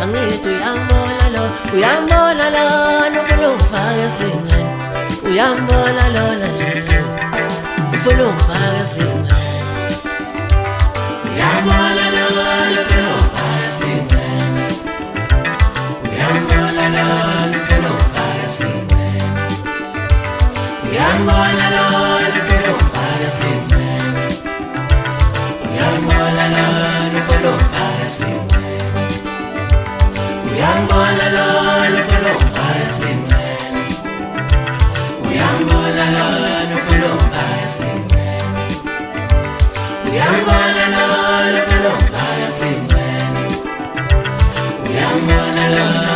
angithi uyambona lona ufuna ungifaka esilingweni, uyambona lona nje ufuna ungifaka esilingweni, uyambona lona ufuna ungifaka esilingweni, uyambona lona ufuna ungifaka esilingweni, uyambona lona ufuna ungifaka esilingweni, uyambona lona ufuna ungifaka esilingweni, uyambona lona ufuna ungifaka esilingweni, uyambona lona ufuna ungifaka esilingweni, uyambona lona ufuna ungifaka esilingweni, uyambona lona